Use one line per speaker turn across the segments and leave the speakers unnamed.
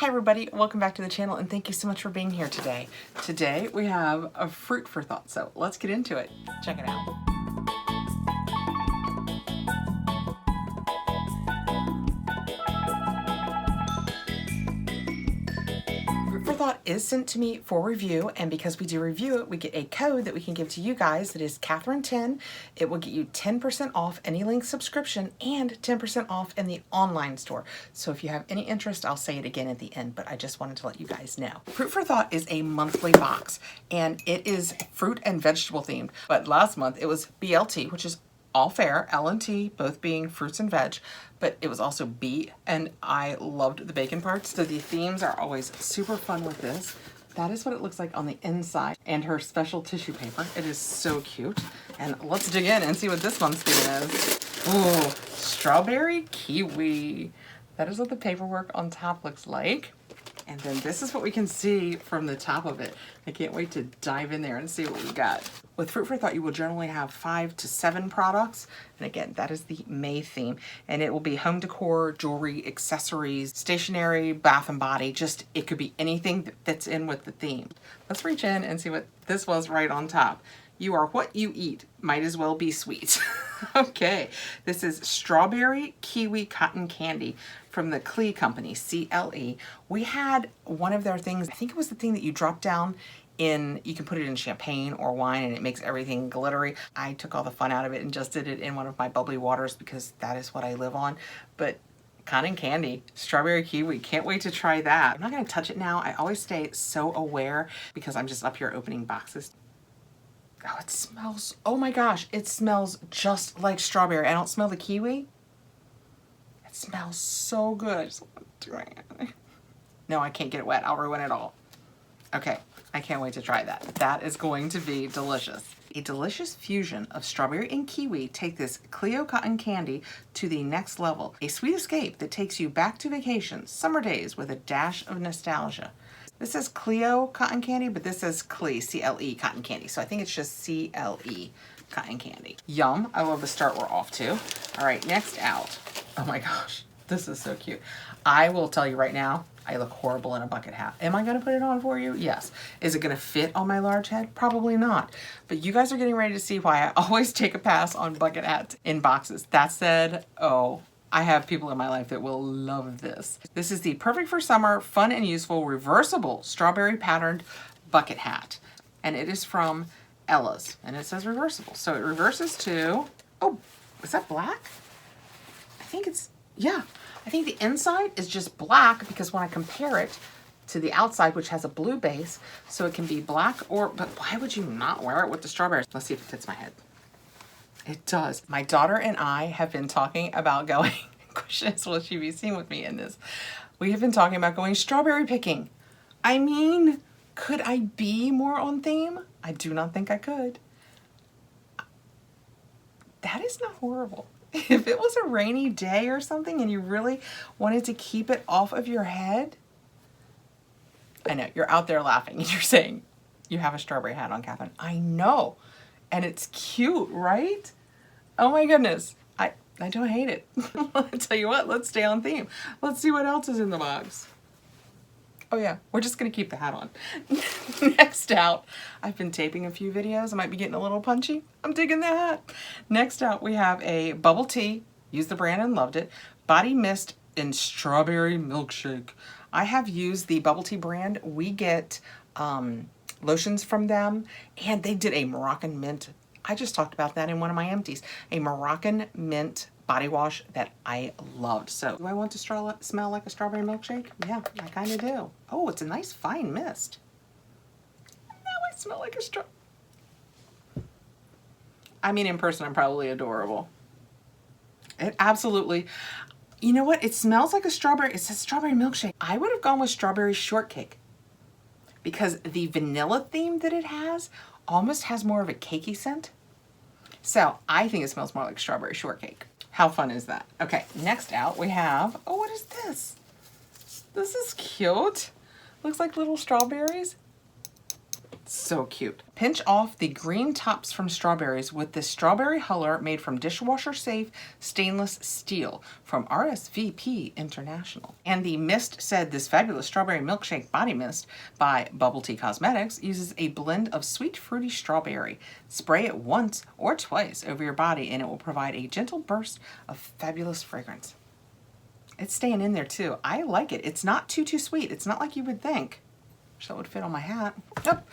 Hi everybody, welcome back to the channel and thank you so much for being here today. Today we have a fruit for thought, so let's get into it. Check it out. Fruit for Thought is sent to me for review, and because we do review it, we get a code that we can give to you guys that is Kathrin10. It will get you 10% off any link subscription and 10% off in the online store. So if you have any interest, I'll say it again at the end, but I just wanted to let you guys know. Fruit for Thought is a monthly box, and it is fruit and vegetable themed. But last month it was BLT, which is all fair, L and T, both being fruits and veg, but it was also B, and I loved the bacon parts. So the themes are always super fun with this. That is what it looks like on the inside, and her special tissue paper. It is so cute. And let's dig in and see what this month's theme is. Ooh, strawberry kiwi. That is what the paperwork on top looks like. And then this is what we can see from the top of it. I can't wait to dive in there and see what we got. With Fruit for Thought, you will generally have 5 to 7 products. And again, that is the May theme. And it will be home decor, jewelry, accessories, stationery, bath and body. Just, it could be anything that fits in with the theme. Let's reach in and see what this was right on top. You are what you eat, might as well be sweet. Okay, this is strawberry kiwi cotton candy from the Clee company, CLE. We had one of their things, I think it was the thing that you drop down in, you can put it in champagne or wine and it makes everything glittery. I took all the fun out of it and just did it in one of my bubbly waters because that is what I live on. But cotton candy, strawberry kiwi, can't wait to try that. I'm not gonna touch it now. I always stay so aware because I'm just up here opening boxes. Oh, it smells, oh my gosh, it smells just like strawberry. I don't smell the kiwi. It smells so good. I just want to try it. No, I can't get it wet. I'll ruin it all. Okay, I can't wait to try that. That is going to be delicious. A delicious fusion of strawberry and kiwi take this Clio cotton candy to the next level. A sweet escape that takes you back to vacation, summer days with a dash of nostalgia. This says Clio cotton candy, but this says Clee, C-L-E cotton candy. So I think it's just C-L-E cotton candy. Yum, I love the start we're off to. All right, next out. Oh my gosh, this is so cute. I will tell you right now, I look horrible in a bucket hat. Am I gonna put it on for you? Yes. Is it gonna fit on my large head? Probably not. But you guys are getting ready to see why I always take a pass on bucket hats in boxes. That said, oh, I have people in my life that will love this. This is the perfect for summer, fun and useful, reversible strawberry patterned bucket hat. And it is from Ella's, and it says reversible. So it reverses to, oh, is that black? I think it's, yeah. I think the inside is just black because when I compare it to the outside, which has a blue base, so it can be black or, but why would you not wear it with the strawberries? Let's see if it fits my head. It does. My daughter and I have been talking about going, question is, will she be seen with me in this? We have been talking about going strawberry picking. I mean, could I be more on theme? I do not think I could. That is not horrible. If it was a rainy day or something and you really wanted to keep it off of your head, I know, you're out there laughing and you're saying, you have a strawberry hat on, Kathrin. I know. And it's cute, right? Oh my goodness. I don't hate it. I'll tell you what, let's stay on theme. Let's see what else is in the box. Oh yeah, we're just gonna keep the hat on. Next out, I've been taping a few videos. I might be getting a little punchy. I'm digging the hat. Next out, we have a bubble tea. Used the brand and loved it. Body mist in strawberry milkshake. I have used the bubble tea brand. We get lotions from them, and they did a Moroccan mint. I just talked about that in one of my empties. A Moroccan mint body wash that I loved. So do I want to smell like a strawberry milkshake? Yeah, I kind of do. Oh, it's a nice fine mist. Now I smell like a straw. I mean, in person, I'm probably adorable. It absolutely, you know what? It smells like a strawberry. It says strawberry milkshake. I would have gone with strawberry shortcake because the vanilla theme that it has almost has more of a cakey scent. So I think it smells more like strawberry shortcake. How fun is that? Okay, next out we have, oh, what is this? This is cute. Looks like little strawberries. So cute. Pinch off the green tops from strawberries with this strawberry huller made from dishwasher safe stainless steel from RSVP International. And the mist said this fabulous strawberry milkshake body mist by Bubble Tea Cosmetics uses a blend of sweet fruity strawberry. Spray it once or twice over your body and it will provide a gentle burst of fabulous fragrance. It's staying in there too. I like it. It's not too sweet. It's not like you would think. Wish that would fit on my hat. Yep.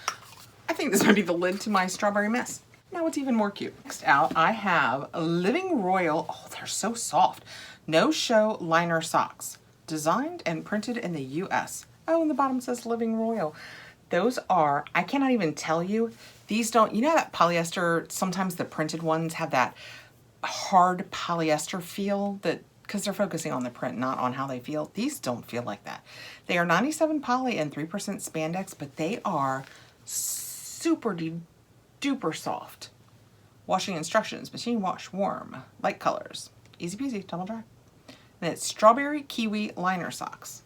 I think this might be the lid to my strawberry mist. Now it's even more cute. Next out, I have Living Royal. Oh, they're so soft. No Show Liner Socks. Designed and printed in the US. Oh, and the bottom says Living Royal. Those are, I cannot even tell you, these don't, you know that polyester, sometimes the printed ones have that hard polyester feel that, because they're focusing on the print, not on how they feel. These don't feel like that. They are 97 poly and 3% spandex, but they are super duper soft. Washing instructions, machine wash, warm, light colors, easy peasy, tumble dry. And it's strawberry kiwi liner socks.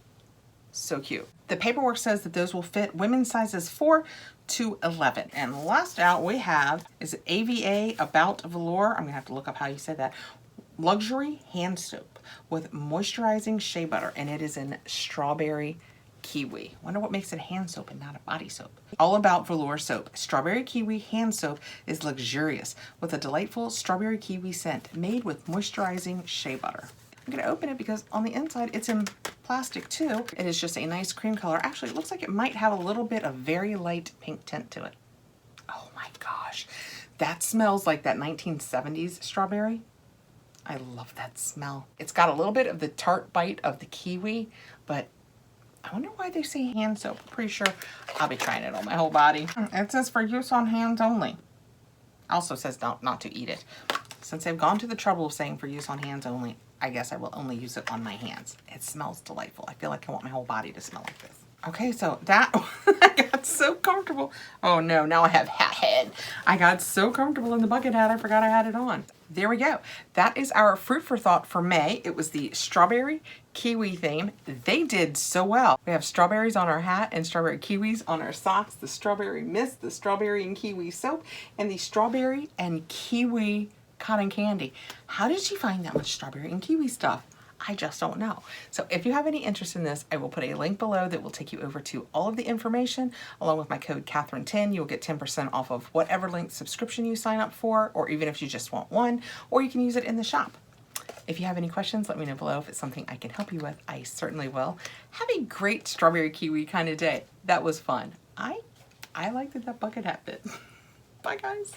So cute. The paperwork says that those will fit women's sizes 4 to 11. And last out we have is AVA About Velour. I'm gonna have to look up how you say that. Luxury hand soap with moisturizing shea butter, and it is in strawberry kiwi. Wonder what makes it hand soap and not a body soap. All About Velour soap. Strawberry kiwi hand soap is luxurious with a delightful strawberry kiwi scent made with moisturizing shea butter. I'm gonna open it because on the inside it's in plastic too. It is just a nice cream color. Actually, it looks like it might have a little bit of very light pink tint to it. Oh my gosh, that smells like that 1970s strawberry. I love that smell. It's got a little bit of the tart bite of the kiwi, but I wonder why they say hand soap. I'm pretty sure I'll be trying it on my whole body. It says for use on hands only. Also says not to eat it. Since they've gone to the trouble of saying for use on hands only, I guess I will only use it on my hands. It smells delightful. I feel like I want my whole body to smell like this. Okay, so that, I got so comfortable. Oh no, now I have hat head. I got so comfortable in the bucket hat, I forgot I had it on. There we go. That is our fruit for thought for May. It was the strawberry kiwi theme. They did so well. We have strawberries on our hat and strawberry kiwis on our socks, the strawberry mist, the strawberry and kiwi soap, and the strawberry and kiwi cotton candy. How did she find that much strawberry and kiwi stuff? I just don't know. So if you have any interest in this, I will put a link below that will take you over to all of the information. Along with my code Kathrin10, you'll get 10% off of whatever link subscription you sign up for, or even if you just want one, or you can use it in the shop. If you have any questions, let me know below. If it's something I can help you with, I certainly will. Have a great strawberry kiwi kind of day. That was fun. I liked that bucket hat bit. Bye guys.